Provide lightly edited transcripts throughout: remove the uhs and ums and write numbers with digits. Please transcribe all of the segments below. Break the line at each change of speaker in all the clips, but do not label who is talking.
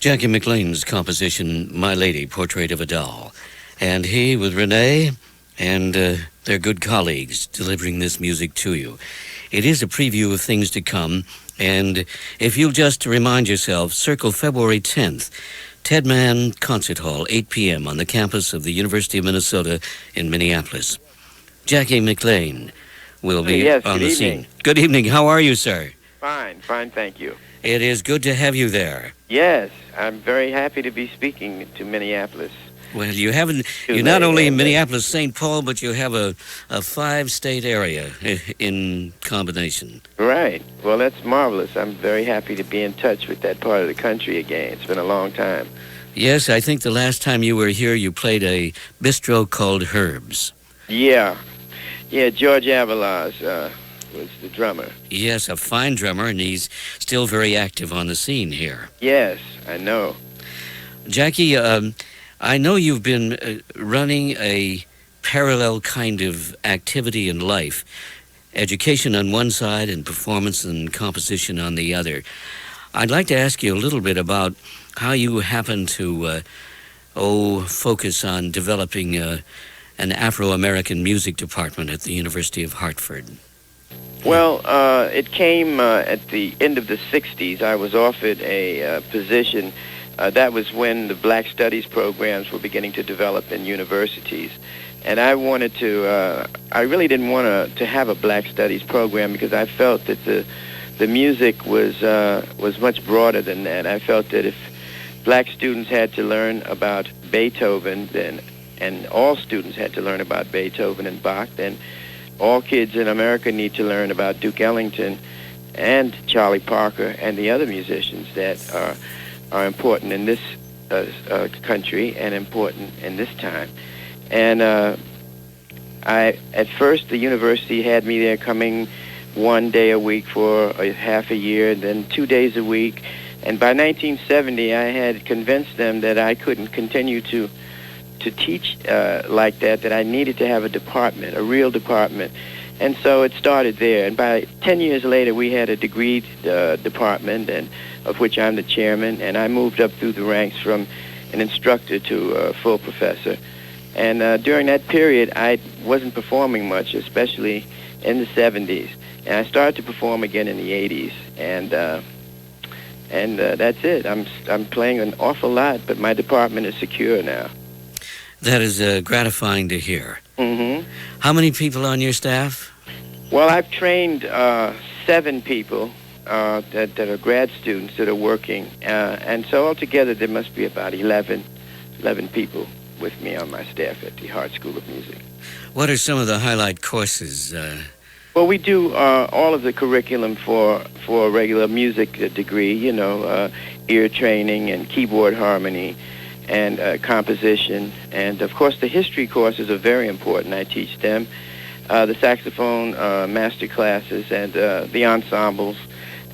Jackie McLean's composition, My Lady, Portrait of a Doll. And he, with Renee and their good colleagues, delivering this music to you. It is a preview of things to come, and if you'll just remind yourself, circle February 10th, Ted Mann Concert Hall, 8 p.m. on the campus of the University of Minnesota in Minneapolis. Jackie McLean will be on the scene. Good evening. How are you, sir?
Fine, thank you.
It is good to have you there.
Yes, I'm very happy to be speaking to Minneapolis.
Well, you're not only in Minneapolis, St. Paul, but you have a 5-state area in combination.
Right. Well, that's marvelous. I'm very happy to be in touch with that part of the country again. It's been a long time.
Yes, I think the last time you were here, you played a bistro called Herbs.
Yeah, George Avalaz was the drummer.
Yes, a fine drummer, and he's still very active on the scene here.
Yes, I know.
Jackie, I know you've been running a parallel kind of activity in life, education on one side and performance and composition on the other. I'd like to ask you a little bit about how you happen to focus on developing an Afro-American music department at the University of Hartford.
Well, it came at the end of the 60s. I was offered a position. That was when the Black Studies programs were beginning to develop in universities. And I wanted to, I really didn't want to have a Black Studies program because I felt that the music was much broader than that. I felt that if black students had to learn about Beethoven, and all students had to learn about Beethoven and Bach, then all kids in America need to learn about Duke Ellington and Charlie Parker and the other musicians that are important in this country and important in this time. And at first the university had me there coming 1 day a week for half a year, then 2 days a week. And by 1970, I had convinced them that I couldn't continue to teach like that I needed to have a department, a real department. And so it started there. And by 10 years later, we had a degree department, and of which I'm the chairman, and I moved up through the ranks from an instructor to a full professor. And during that period, I wasn't performing much, especially in the 70s. And I started to perform again in the 80s. And that's it. I'm playing an awful lot, but my department is secure now.
That is gratifying to hear.
Mm-hmm.
How many people on your staff?
Well, I've trained 7 people that are grad students that are working. And so altogether there must be about 11 people with me on my staff at the Hart School of Music.
What are some of the highlight courses?
Well, we do all of the curriculum for a regular music degree, ear training and keyboard harmony and composition. And, of course, the history courses are very important. I teach them. The saxophone master classes and the ensembles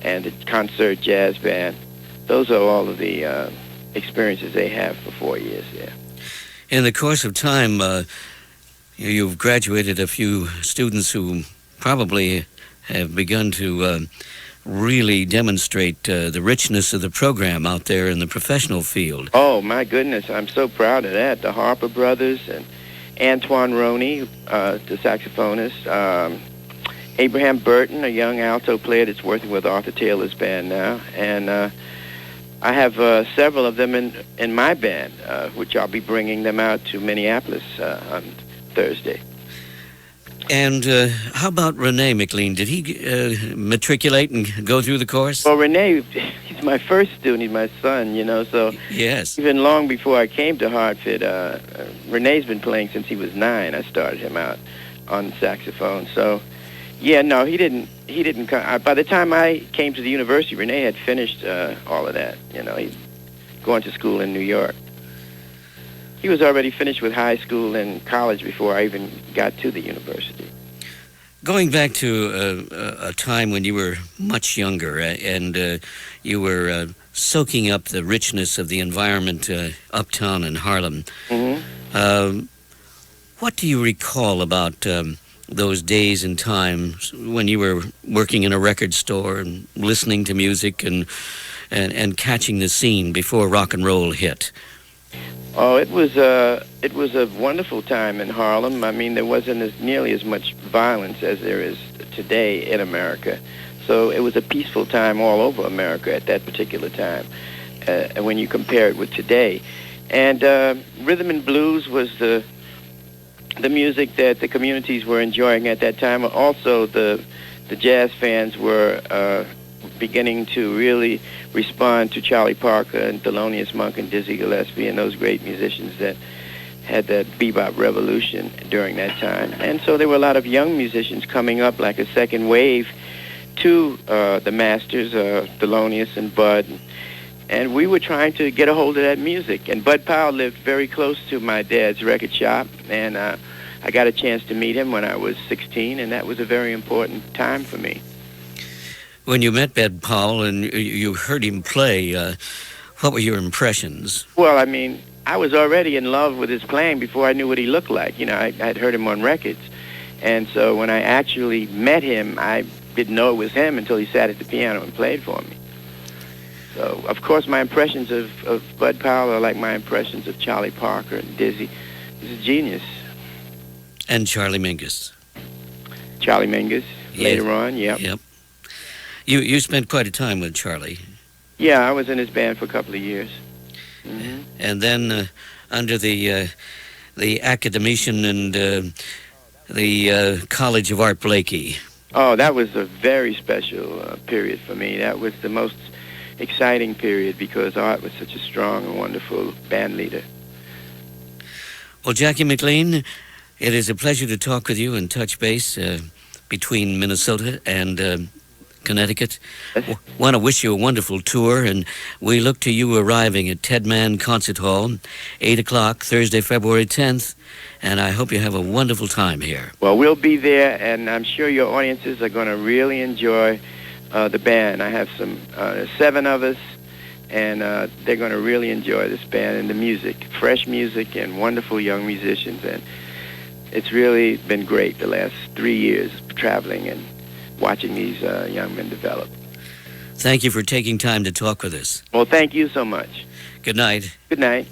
and the concert jazz band. Those are all of the experiences they have for 4 years there.
In the course of time, you've graduated a few students who probably have begun to really demonstrate the richness of the program out there in the professional field.
Oh, my goodness, I'm so proud of that. The Harper brothers and Antoine Roney, the saxophonist, Abraham Burton, a young alto player that's working with Arthur Taylor's band now, and I have several of them in my band, which I'll be bringing them out to Minneapolis on Thursday.
And how about Renee McLean? Did he matriculate and go through the course?
Well, Renee, he's my first student. He's my son, so
yes.
Even long before I came to Hartford, Renee's been playing since he was 9. I started him out on saxophone. So, yeah, no, he didn't come. By the time I came to the university, Renee had finished all of that. He'd gone to school in New York. He was already finished with high school and college before I even got to the university.
Going back to a time when you were much younger and you were soaking up the richness of the environment uptown in Harlem,
Mm-hmm.
What do you recall about those days and times when you were working in a record store and listening to music and and catching the scene before rock and roll hit?
Oh, it was a wonderful time in Harlem. I mean, there wasn't nearly as much violence as there is today in America. So it was a peaceful time all over America at that particular time, when you compare it with today. And rhythm and blues was the music that the communities were enjoying at that time. Also, the jazz fans were beginning to really respond to Charlie Parker and Thelonious Monk and Dizzy Gillespie and those great musicians that had that bebop revolution during that time. And so there were a lot of young musicians coming up, like a second wave, to the masters, Thelonious and Bud. And we were trying to get a hold of that music. And Bud Powell lived very close to my dad's record shop, and I got a chance to meet him when I was 16, and that was a very important time for me.
When you met Bud Powell and you heard him play, what were your impressions?
Well, I mean, I was already in love with his playing before I knew what he looked like. You know, I'd heard him on records. And so when I actually met him, I didn't know it was him until he sat at the piano and played for me. So, of course, my impressions of Bud Powell are like my impressions of Charlie Parker and Dizzy. He's a genius.
And Charlie Mingus.
Charlie Mingus, later on, yep.
Yep. You spent quite a time with Charlie.
Yeah, I was in his band for a couple of years. Mm-hmm.
And then under the Academician and the College of Art Blakey.
Oh, that was a very special period for me. That was the most exciting period because Art was such a strong and wonderful band leader.
Well, Jackie McLean, it is a pleasure to talk with you and touch base between Minnesota and Connecticut. Want to wish you a wonderful tour, and we look to you arriving at Ted Mann Concert Hall, 8 o'clock, Thursday, February 10th, and I hope you have a wonderful time here.
Well, we'll be there, and I'm sure your audiences are going to really enjoy the band. I have there's 7 of us, and they're going to really enjoy this band and the music, fresh music and wonderful young musicians, and it's really been great the last 3 years traveling and watching these young men develop.
Thank you for taking time to talk with us.
Well, thank you so much.
Good night.
Good night.